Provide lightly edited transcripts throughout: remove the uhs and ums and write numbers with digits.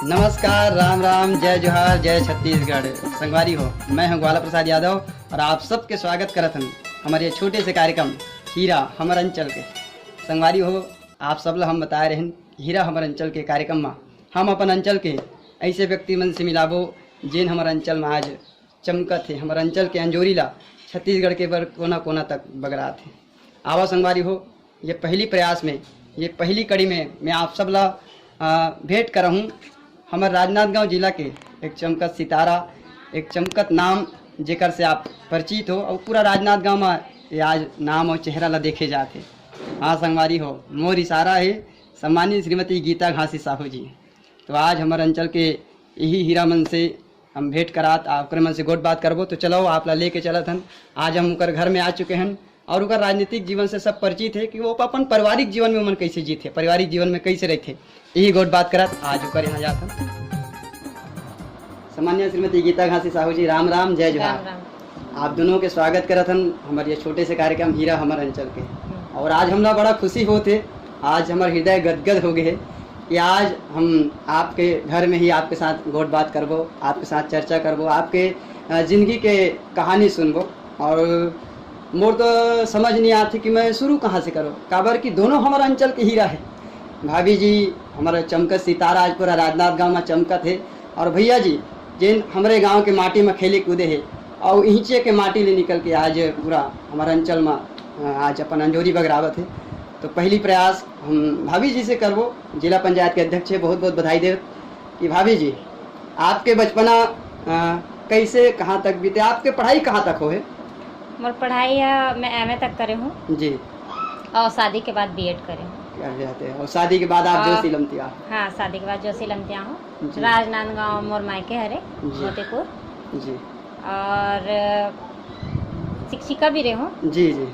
नमस्कार, राम राम, जय जोहार, जय छत्तीसगढ़। संगवारी हो, मैं हूं ग्वाला प्रसाद यादव और आप सबके स्वागत करत हन हमारे छोटे से कार्यक्रम हीरा हमर अंचल के। संगवारी हो, आप सब ला हम बताए रहन हीरा हमर अंचल के कार्यक्रम में हम अपन अंचल के ऐसे व्यक्ति मन से मिलाबो जिन हमर अंचल में आज चमकत है। हमर अंचल के अंजोरी ला छत्तीसगढ़ के बर कोना कोना तक बगरात है। आवा संगवारी हो, ये पहली प्रयास में, ये पहली कड़ी में मैं आप सब ला भेंट कर हूँ हमारे राजनांदगांव जिला के एक चमकत सितारा, एक चमकत नाम जेकर से आप परिचित हो और पूरा राजनांदगांव में ये आज नाम और चेहरा ला देखे जाते। हाँ संगवारी हो, मोर इशारा है सम्मानित श्रीमती गीता घासी साहू जी। तो आज हमारे अंचल के यही हीरा मन से हम भेंट करात, आपके मन से गोट बात करबो। तो चलो आप ला लेके चलत हन। आज हम उनकर घर में आ चुके हैं और उनका राजनीतिक जीवन से सब परिचित है कि वो अपन पारिवारिक जीवन में मन कैसे जीते, पारिवारिक जीवन में कैसे रहते, यही गोट बात करत आज उनकर यहाँ जात हन। सामान्य श्रीमती गीता घासी साहू जी, राम राम, जय जोहार। आप दोनों के स्वागत करत हन हमारे ये छोटे से कार्यक्रम हीरा हमर अंचल के। और आज हमला बड़ा खुशी होते, आज हमारे हृदय गदगद हो गए कि आज हम आपके घर में ही आपके साथ गोट बात करबो, आपके साथ चर्चा करबो, आपके जिंदगी के कहानी सुनबो। और मोर तो समझ नहीं आती कि मैं शुरू कहाँ से करूँ, काबर कि दोनों हमारा अंचल के हीरा है। भाभी जी हमारा चमकत सितारा आज पूरा राजनांद गांव में चमकत है, और भैया जी जिन हमारे गांव के माटी में खेले कूदे है और ईंचे के माटी ले निकल के आज पूरा हमारा अंचल में आज अपन अंजोरी बगरावत है। तो पहली प्रयास हम भाभी जी से करबो। जिला पंचायत के अध्यक्ष है, बहुत बहुत बधाई दे कि भाभी जी आपके बचपना कैसे कहाँ तक बीते, आपके पढ़ाई कहाँ तक हो है? मोर पढ़ाई मैं एमए तक करे हूँ जी, और शादी के बाद बीएड करे हूँ। कर जाते हैं और शादी के बाद आप जोशी लमतिया? हाँ, शादी के बाद जोशी लमतिया हूँ। राजनांदगांव मोर मायके हरे मोतीपुर जी, और शिक्षिका भी रही हूँ जी जी।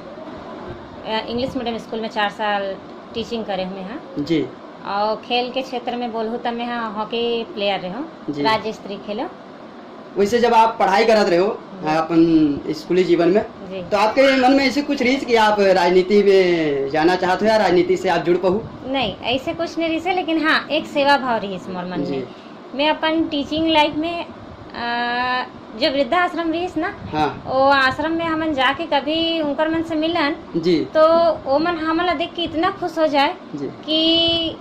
इंग्लिश मीडियम स्कूल में 4 साल टीचिंग करे हूँ यहाँ जी। और खेल के क्षेत्र में बोलूँ तो मैं हॉकी प्लेयर रही हूँ, राज्य स्तरीय खेलो। वैसे जब आप पढ़ाई करत रहे हो अपन स्कूली जीवन में, तो आपके मन में ऐसे कुछ रीस कि आप राजनीति में जाना चाहते हो या राजनीति से आप जुड़ पाऊ? नहीं, ऐसे कुछ नहीं रीस है, लेकिन हाँ एक सेवा भाव रही इस मोर मन में। मैं अपन टीचिंग लाइफ में जो वृद्धा आश्रम रही ना, हाँ, वो आश्रम में हमन जाके कभी उनकर मन से मिलन जी, तो वो मन हमला देख के इतना खुश हो जाए कि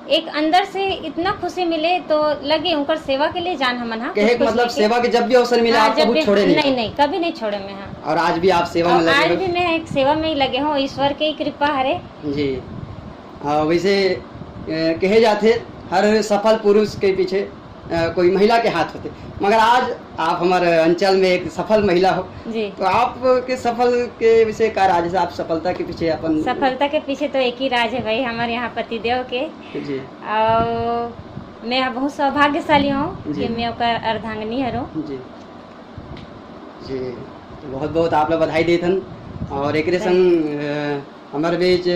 एक अंदर से इतना खुशी मिले, तो लगे उनकर सेवा के लिए जान हमन। हाँ, मतलब सेवा के जब भी अवसर मिला आप कभी छोड़े नहीं? नहीं, कभी नहीं छोड़े मैं। हाँ, और आज भी आप सेवा में लगे? आज भी मैं एक सेवा में ही लगे हूँ, ईश्वर की कृपा हरे जी। वैसे कहे जाते हर सफल पुरुष के पीछे कोई महिला के हाथ होते, मगर आज आप हमारे अंचल में एक सफल महिला हो जी। तो आप के सफल के विषय का राज है, आप सफलता के पीछे अपन? सफलता के पीछे तो एक ही राज है भाई, हमारे यहाँ पतिदेव के जी। और मैं बहुत सौभाग्यशाली हूँ कि मैं अर्धांगिनी हूँ जी जी। तो बहुत बहुत आप लोग बधाई देथन। और एक संग हमारे बीच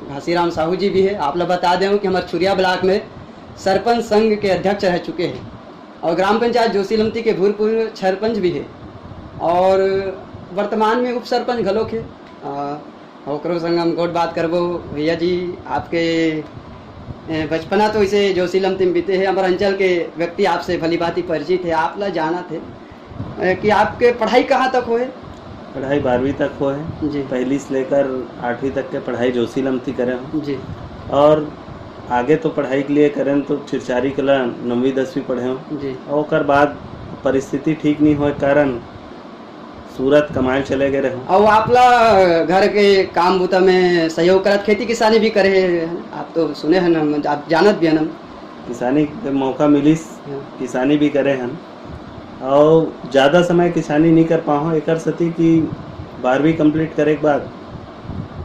घासीराम साहू जी भी है। आप लोग बता दें कि हमारे छुरिया ब्लॉक में सरपंच संघ के अध्यक्ष रह चुके हैं और ग्राम पंचायत जोशी लमती के भूतपूर्व सरपंच भी है, और वर्तमान में उप सरपंच घलोक है। और संग हम गोट बात करबो। भैया जी आपके बचपना तो इसे जोशी लमती में बीते हैं, हमारे अंचल के व्यक्ति आपसे भली भांति परिचित है, आप ला जाना थे कि आपके पढ़ाई कहाँ तक हो है? पढ़ाई 12वीं तक हो है जी। पहली से लेकर 8वीं तक के पढ़ाई जोशी लमती करे हूँ जी। और आगे तो पढ़ाई के लिए करें तो चिरचारी कला 9वीं 10वीं पढ़े हूँ जी। और बाद परिस्थिति ठीक नहीं होए कारण सूरत कमाए चले गए रहे। और आपला घर के काम बूता में सहयोग करत, खेती किसानी भी करे आप तो सुने हैं ना, आप जानत भी हैं? किसानी मौका मिलिस किसानी भी करे हैं, और ज़्यादा समय किसानी नहीं कर पाऊँ एक सती कि 12वीं कंप्लीट करे के बाद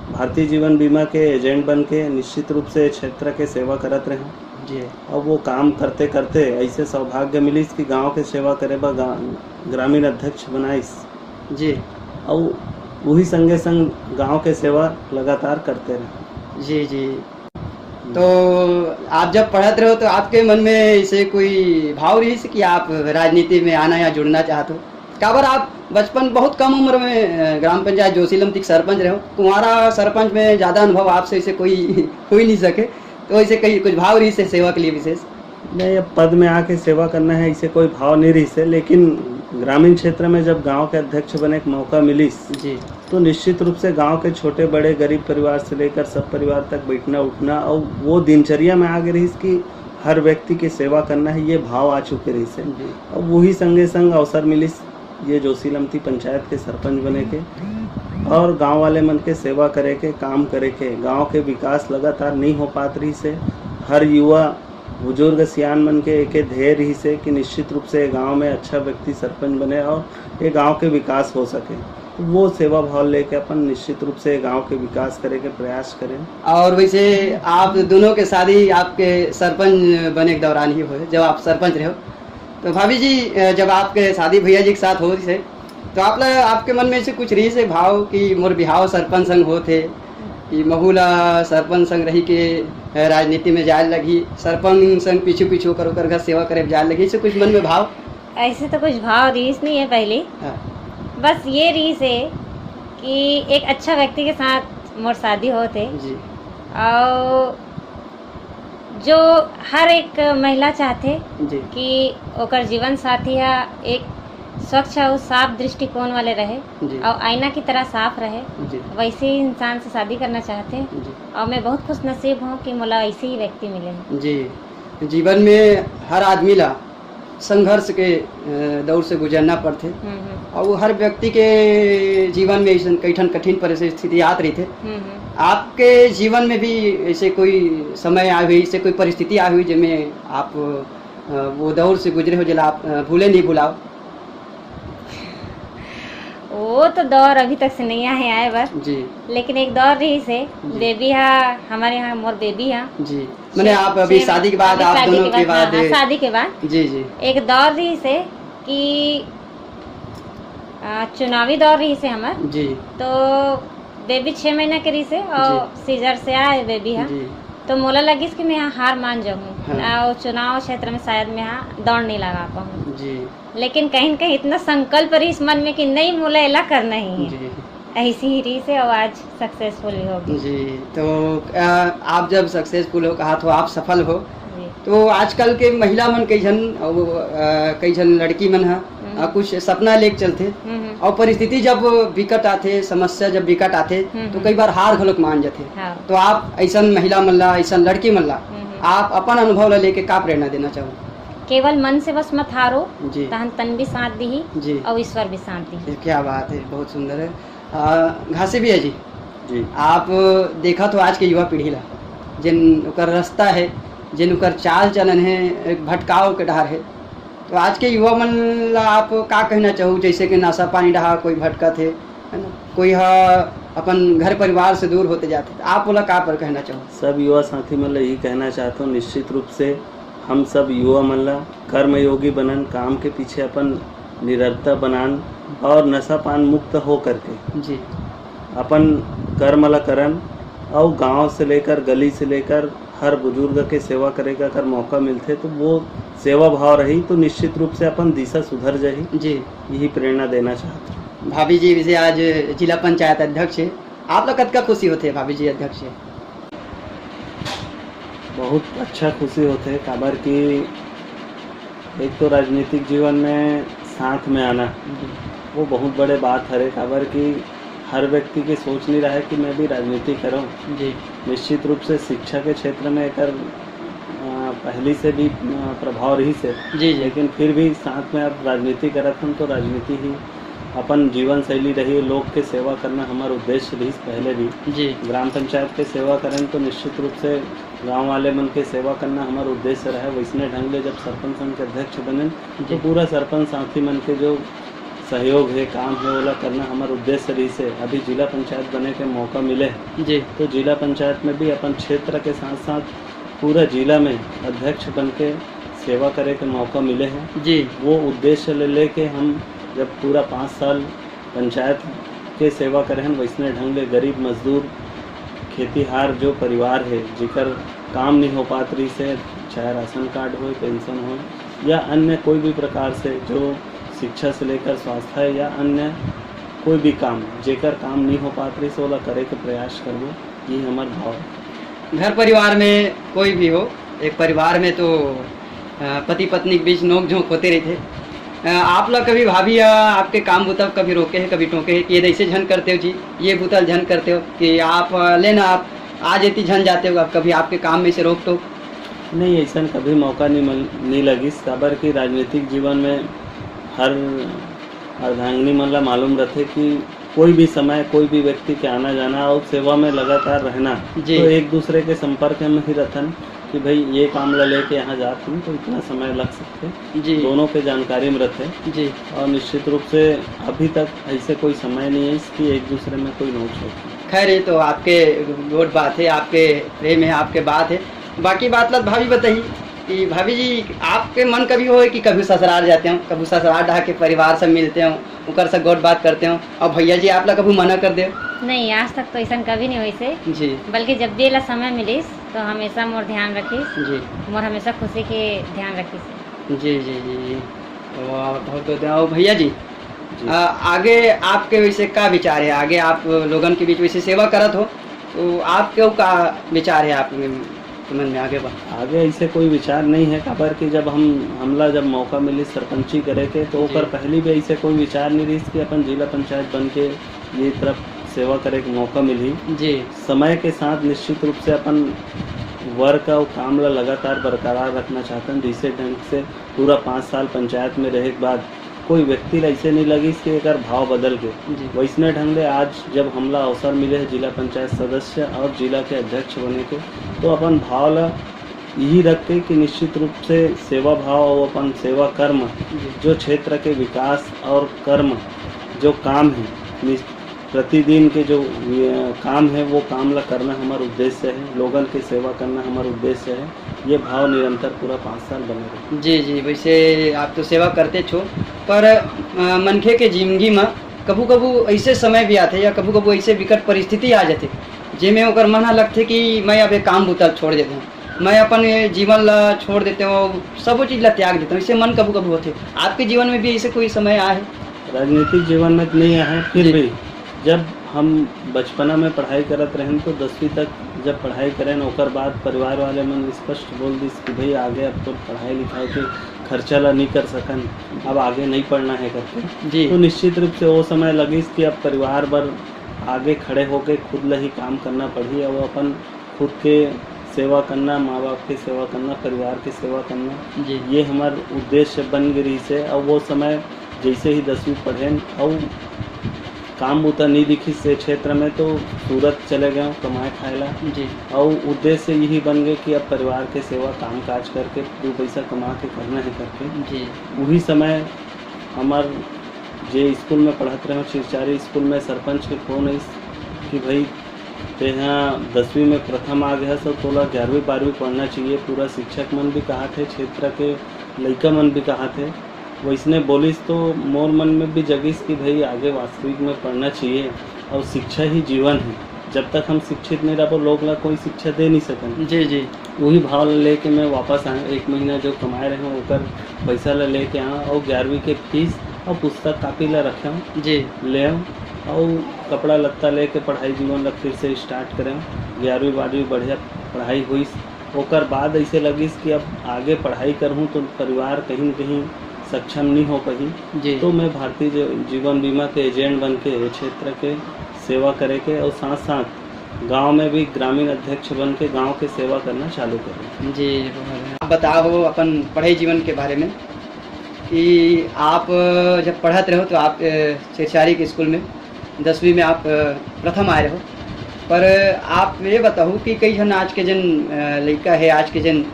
भारतीय जीवन बीमा के एजेंट बन के निश्चित रूप से क्षेत्र के सेवा करत रहे जी। और वो काम करते करते ऐसे सौभाग्य मिलिस कि गांव के सेवा करे बा ग्रामीण अध्यक्ष बनाइस जी। और वही संगे संग गांव के सेवा लगातार करते रहे जी जी। तो आप जब पढ़ते रहो तो आपके मन में ऐसे कोई भाव रही कि आप राजनीति में आना या जुड़ना चाहते हो? काबर आप बचपन बहुत कम उम्र में ग्राम पंचायत जोशी लमती सरपंच रहे हो, तुम्हारा सरपंच में ज़्यादा अनुभव आपसे ऐसे कोई हो ही नहीं सके, तो ऐसे कहीं कुछ भाव रही से सेवा के लिए विशेष? नहीं, अब पद में आके सेवा करना है इसे कोई भाव नहीं रही से, लेकिन ग्रामीण क्षेत्र में जब गांव के अध्यक्ष बने का मौका मिली जी, तो निश्चित रूप से गांव के छोटे बड़े गरीब परिवार से लेकर सब परिवार तक बैठना उठना और वो दिनचर्या में आगे रही कि हर व्यक्ति की सेवा करना है, ये भाव आ चुके रही से। जी, और वही संगे संग अवसर मिली ये जोशीलमती पंचायत के सरपंच बने के और गांव वाले मन के सेवा करे के, काम करे के। गांव के विकास लगातार नहीं हो पात रही से हर युवा बुजुर्ग सियान मन के एक ध्येय रही से कि निश्चित रूप से गांव में अच्छा व्यक्ति सरपंच बने और ये गांव के विकास हो सके। तो वो सेवा भाव लेके अपन निश्चित रूप से गांव के विकास करे के प्रयास करें। और वैसे आप दोनों के शादी आपके सरपंच बने के दौरान ही हुए, जब आप सरपंच रहे हो। तो भाभी जी, जब आपके शादी भैया जी के साथ हो से तो आपके मन में से कुछ रही से भाव कि मोर बिहाव सरपंच संग होते कि महूला सरपंच संग रही के राजनीति में जाए लगी, सरपंच संग पीछू पीछू कर घर सेवा करे जाए लगी, से कुछ मन में भाव? ऐसे तो कुछ भाव रीस नहीं है पहले। हाँ। बस ये रीस है कि एक अच्छा व्यक्ति के साथ मोर शादी होते जी, और जो हर एक महिला चाहते जी, कि ओकर जीवन साथी है एक स्वच्छ और साफ दृष्टिकोण वाले रहे जी, और आईना की तरह साफ रहे, जी, वैसे ही इंसान से शादी करना चाहते हैं। जी, और मैं बहुत खुश नसीब हूँ कि मुला ऐसे ही व्यक्ति मिले हैं। जी। जीवन में हर आदमी ला संघर्ष के दौर से गुजरना पड़ते और वो हर व्यक्ति के जीवन में ऐसे कई कठिन परिस्थिति आत रही थे। आपके जीवन में भी ऐसे कोई समय आई हुई, ऐसे कोई परिस्थिति आई हुई जिसमें आप वो दौर से गुजरे हो जिला आप भूले नहीं भुलाओ? वो तो दौर अभी तक से नहीं आए बस जी, लेकिन एक दौर रही से बेबी है हमारे यहाँ, मोर बेबी है जी। मैंने आप अभी शादी के बाद आप दोनों के बाद शादी के बाद जी, जी, एक दौर रही से कि चुनावी दौर रही से हमार, जी, तो बेबी 6 महीना के रही से और सीजर से आए बेबी है, जी, तो मोला लगी कि मैं यहाँ हार मान जाऊँ हाँ। और चुनाव क्षेत्र में शायद मैं यहाँ दौड़ नहीं लगा पाऊँ। जी, लेकिन कहीं न कहीं इतना संकल्प रही इस मन में कि नहीं मोला एला करना ही है, जी, ऐसी ही रही से और आज सक्सेसफुल भी होगी। जी। तो आप जब सक्सेसफुल हो कहा तो आप सफल हो, जी। तो आजकल के महिला मन कई जन लड़की मन है कुछ सपना लेके चलते और परिस्थिति जब विकट आते, समस्या जब विकट आते तो कई बार हार घलोक मान जाते। हाँ। तो आप ऐसा महिला मन ला, ऐसा लड़की मन ला आप अपन अनुभव ला लेके का प्रेरणा देना चाहो? केवल मन से बस मत हारो, जी, तन भी साथ दी जी, और ईश्वर भी साथ दी। क्या बात है, बहुत सुंदर है। घासी भी है जी, जी, आप देखा तो आज के युवा पीढ़ी ला जिन ओकर रास्ता है, जिन ओकर चाल चलन है, एक भटकाव के डहार है, तो आज के युवा मन ला आप का कहना चाहो? जैसे कि नशा पानी डहा कोई भटका थे, है ना, कोई अपन घर परिवार से दूर होते जाते, आप बोला का पर कहना चाहो? सब युवा साथी मन ला यही कहना चाहता हूँ, निश्चित रूप से हम सब युवा मन ला कर्मयोगी बनन, काम के पीछे अपन निरंतर बनान और नशा पान मुक्त हो करके जी, अपन कर्म ला करन और गांव से लेकर गली से लेकर हर बुजुर्ग के सेवा करेगा अगर मौका मिलते तो वो सेवा भाव रही तो निश्चित रूप से अपन दिशा सुधर जाही। जी, यही प्रेरणा देना चाहता हूँ। भाभी जी वैसे आज जिला पंचायत अध्यक्ष है, आप लोग कतका खुशी होते हैं भाभी जी अध्यक्ष है? बहुत अच्छा खुशी होते है, काबर की एक तो राजनीतिक जीवन में साथ में आना वो बहुत बड़े बात है, काबर की हर व्यक्ति की सोच नहीं रहा है कि मैं भी राजनीति करूं। जी, निश्चित रूप से शिक्षा के क्षेत्र में एक पहले से भी प्रभाव रही से जी, जी, लेकिन फिर भी साथ में अब राजनीति करत हम तो राजनीति ही अपन जीवन शैली रही, लोग के सेवा करना हमारा उद्देश्य रही पहले भी। जी, ग्राम पंचायत के सेवा करें तो निश्चित रूप से गांव वाले मन के सेवा करना हमारा उद्देश्य रहा। वैसने ढंग ले जब सरपंच संघ के अध्यक्ष बने तो पूरा सरपंच साथी मन के जो सहयोग है, काम है, वाला करना हमारा उद्देश्य रही से। अभी जिला पंचायत बने के मौका मिले जी, तो जिला पंचायत में भी अपन क्षेत्र के साथ साथ पूरा जिला में अध्यक्ष बन के सेवा करे के मौका मिले हैं। जी, वो उद्देश्य लेके हम जब पूरा 5 साल पंचायत के सेवा करें वैसने ढंग ले गरीब मजदूर खेतीहार जो परिवार है जिकर काम नहीं हो पात रही से, चाहे राशन कार्ड हो, पेंशन हो या अन्य कोई भी प्रकार से जो शिक्षा से लेकर स्वास्थ्य या अन्य कोई भी काम जेकर काम नहीं हो पात रही से ओला करे के प्रयास करबो, ये हमार भाव है। घर परिवार में कोई भी हो, एक परिवार में तो पति पत्नी के बीच नोक झोंक होते रहते। आप लोग कभी भाभी आपके काम बुतब कभी रोके हैं कभी टोके हैं कि ये ऐसे झन करते हो जी, ये बुतल झन करते हो कि आप लेना आप आज इतनी झन जाते हो, आप कभी आपके काम में से रोक टोक? नहीं, ऐसा कभी मौका नहीं लगी। खबर की राजनीतिक जीवन में हर अर्धांगिनी मन ला मालूम रहते कि कोई भी समय कोई भी व्यक्ति के आना जाना और सेवा में लगातार रहना, तो एक दूसरे के संपर्क में ही रहन कि भाई ये काम ला लेके यहाँ जाते हैं तो इतना समय लग सकते जी, दोनों के जानकारी में रहते जी। और निश्चित रूप से अभी तक ऐसे कोई समय नहीं है इसकी एक दूसरे में कोई नोक झोंक। खैर ये तो आपके गोट बात है, आपके प्रेम है, आपके बात है। बाकी बात लत भाभी बताइए कि भाभी जी आपके मन कभी हो कि कभी ससुराल जाते हो, कभी ससुराल ढा के परिवार से मिलते हो, उकर से गोट बात करते हो, और भैया जी आप लोग कभी मना कर दे? नहीं, आज तक तो ऐसा कभी नहीं वैसे जी, बल्कि जब भी ला समय मिलिस तो हमेशा मोर ध्यान रखिस जी, मोर हमेशा खुशी के ध्यान रखिस जी जी जी। बहुत बहुत भैया जी, आगे आपके वैसे क्या विचार है? आगे आप लोगन के बीच वैसे सेवा करत हो तो आपके का विचार है आप मन में आगे ऐसे कोई विचार नहीं है। खबर कि जब हमला जब मौका मिली सरपंची करे के तो पर पहली भी ऐसे कोई विचार नहीं रही कि अपन जिला पंचायत बन के ये तरफ सेवा करे के मौका मिली जी। समय के साथ निश्चित रूप से अपन वर्क और काम ला लगातार बरकरार रखना चाहते हैं, जिससे ढंग से पूरा 5 साल पंचायत में रहे के बाद कोई व्यक्ति ऐसे नहीं लगी कि अगर भाव बदल के वैसने ढंग से आज जब हमला अवसर मिले है जिला पंचायत सदस्य और जिला के अध्यक्ष बने के, तो अपन भाव ला यही रख के कि निश्चित रूप से सेवा भाव और अपन सेवा कर्म जो क्षेत्र के विकास और कर्म जो काम है प्रतिदिन के जो काम है वो काम ला करना हमारा उद्देश्य है, लोगन के सेवा करना हमारा उद्देश्य है। ये भाव निरंतर पूरा 5 साल बने रहे जी जी। वैसे आप तो सेवा करते छो, पर मनखे के जिंदगी में कभू कभू ऐसे समय भी आते या कभू कभू ऐसे विकट परिस्थिति आ जाते जिसमें ओकर मन लगते कि मैं अब काम बुतल छोड़ देता हूँ, मैं अपन जीवन ला छोड़ देता हूँ, सब चीज़ ला त्याग देता हूँ, ऐसे मन कभू कभू होते। आपके जीवन में भी ऐसे कोई समय आए? राजनीतिक जीवन में तो नहीं आए, फिर भी जब हम बचपना में पढ़ाई करत रहें तो 10वीं तक जब पढ़ाई करें ओकर बाद परिवार वाले मन स्पष्ट बोल दिस कि भाई आगे अब तो पढ़ाई लिखाई के खर्चा ला नहीं कर सकन, अब आगे नहीं पढ़ना है करके जी। तो निश्चित रूप से वो समय लगिस कि अब परिवार भर आगे खड़े होके खुद ला ही काम करना पड़ी और अपन खुद के सेवा करना, माँ बाप की सेवा करना, परिवार की सेवा करना जी। ये हमारा उद्देश्य बन गई से। और वो समय जैसे ही 10वीं पढ़े और काम बूता नहीं दिखी से क्षेत्र में तो सूरत चले गए कमाए खाएला जी। और उद्देश्य यही बन गए कि अब परिवार के सेवा काम काज करके 2 पैसा कमा के करना है करके जी। वही समय हमार जे स्कूल में पढ़ते रहे चिरचारी स्कूल में सरपंच के फोन आई कि भाई ते यहाँ 10वीं में प्रथम आ गया सब तोला 11वीं 12वीं पढ़ना चाहिए। पूरा शिक्षक मन भी कहा थे, क्षेत्र के लड़का मन भी कहा थे, वैसने बोलिस तो मोर मन में भी जगिस कि भाई आगे वास्तविक में पढ़ना चाहिए और शिक्षा ही जीवन है। जब तक हम शिक्षित नहीं रहो लोग ला कोई शिक्षा दे नहीं सकन जी जी। वही भाव लेके मैं वापस आया, 1 महीना जो कमाए रहे हूँ ओकर पैसा ला लेके आया और 11वीं के फीस और पुस्तक कापी ला रखे हूँ जी, ले आऊँ और कपड़ा लत्ता लेके पढ़ाई जीवन ला फिर से स्टार्ट करें। 11वीं 12वीं बढ़िया पढ़ाई हुई, ओकर बाद ऐसे लगिस कि अब आगे पढ़ाई करूँ तो परिवार कहीं न कहीं सक्षम नहीं हो पाई जी। तो मैं भारतीय जीवन बीमा के एजेंट बन के क्षेत्र के सेवा करे के और साथ साथ गांव में भी ग्रामीण अध्यक्ष बन के गांव के सेवा करना चालू करें जी। आप बताओ अपन पढ़ाई जीवन के बारे में कि आप जब पढ़ते रहो तो आप चिरचारी के स्कूल में 10वीं में आप प्रथम आए रहो, पर आप ये बताओ कि कई जन आज के जन लड़का है, आज के जन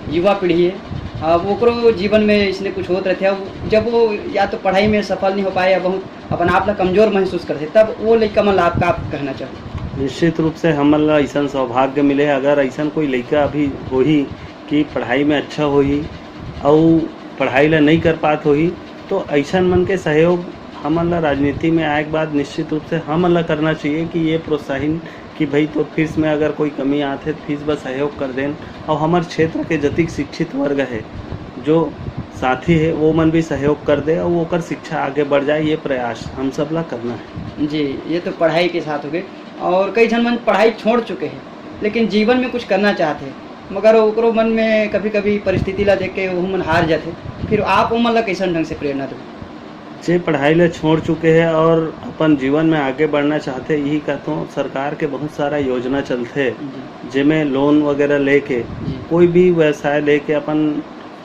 युवा पीढ़ी है, वो जीवन में इसने कुछ होते रहते जब वो या तो पढ़ाई में सफल नहीं हो पाए या बहुत अपन आप ला कमज़ोर महसूस करते, तब वो लड़का मन आपका आप कहना चाहो? निश्चित रूप से हमन ला ऐसा सौभाग्य मिले अगर ऐसा कोई लड़का अभी होही कि पढ़ाई में अच्छा होही और पढ़ाई ला नहीं कर पात होही तो ऐसा मन के सहयोग हमन ला राजनीति में आए के बाद निश्चित रूप से हमन ला करना चाहिए कि ये प्रोत्साहन कि भाई तो फीस में अगर कोई कमी आते तो फीस बस सहयोग कर दें और हमारे क्षेत्र के जतिक शिक्षित वर्ग है जो साथी है वो मन भी सहयोग कर दे और वो कर शिक्षा आगे बढ़ जाए, ये प्रयास हम सब ला करना है जी। ये तो पढ़ाई के साथ हो गए और कई जन मन पढ़ाई छोड़ चुके हैं लेकिन जीवन में कुछ करना चाहते हैं, मगर ओकरो मन में कभी कभी परिस्थिति ला देख के वो मन हार जाते, फिर आप उमन ला कैसन ढंग से प्रेरणा दो? जे पढ़ाई ला छोड़ चुके हैं और अपन जीवन में आगे बढ़ना चाहते, यही कहता हूँ सरकार के बहुत सारा योजना चलते जिसमें लोन वगैरह लेके कोई भी व्यवसाय लेके अपन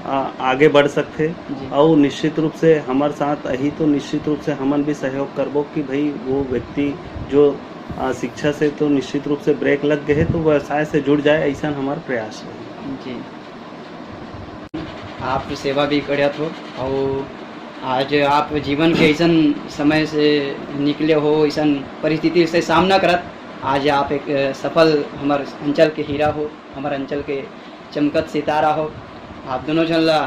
आगे बढ़ सकते। और निश्चित रूप से हमारे साथ यही तो निश्चित रूप से हमन भी सहयोग करबो कि भाई वो व्यक्ति जो शिक्षा से तो निश्चित रूप से ब्रेक लग गए तो व्यवसाय से जुड़ जाए, ऐसा हमारा प्रयास है। जी, आप सेवा भी करत हो और आज आप जीवन के ऐसा समय से निकले हो, ऐसा परिस्थिति से सामना करत आज आप एक सफल हमारे अंचल के हीरा हो, हमारे अंचल के चमकत सितारा हो। आप दोनों जन ला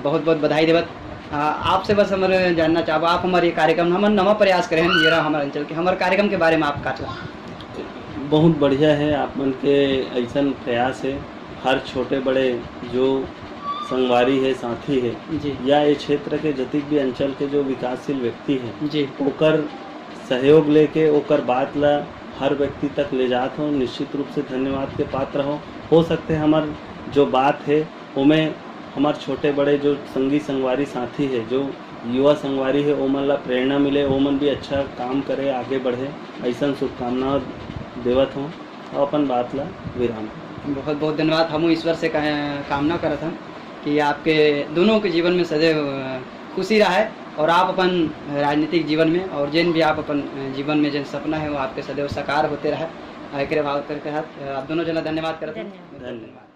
बहुत बहुत बधाई देवत। आपसे बस हमारे जानना चाहब, आप हमारे ये कार्यक्रम हमारे नवा प्रयास करें हीरा हमारे अंचल के, हमारे कार्यक्रम के बारे में आप का चाह? बहुत बढ़िया है आप मन के ऐसा प्रयास है। हर छोटे बड़े जो संगवारी है, साथी है जी, या ये क्षेत्र के जतिक भी अंचल के जो विकासशील व्यक्ति है जी, ओकर सहयोग लेके ओकर बात ला हर व्यक्ति तक ले जात हो, निश्चित रूप से धन्यवाद के पात्र हो सकते हैं। हमार जो बात है उमें हमारे छोटे बड़े जो संगी संगवारी साथी है, जो युवा संगवारी है, ओमन ला प्रेरणा मिले, ओमन भी अच्छा काम करे, आगे बढ़े, ऐसा शुभकामना देवत हूँ और अपन बात ला विराम। बहुत बहुत धन्यवाद। हम ईश्वर से कामना करत हम कि आपके दोनों के जीवन में सदैव खुशी रहे और आप अपन राजनीतिक जीवन में और जिन भी आप अपन जीवन में जिन सपना है वो आपके सदैव साकार होते रहे। एक भाव करके आप दोनों जना धन्यवाद करते हैं। धन्यवाद।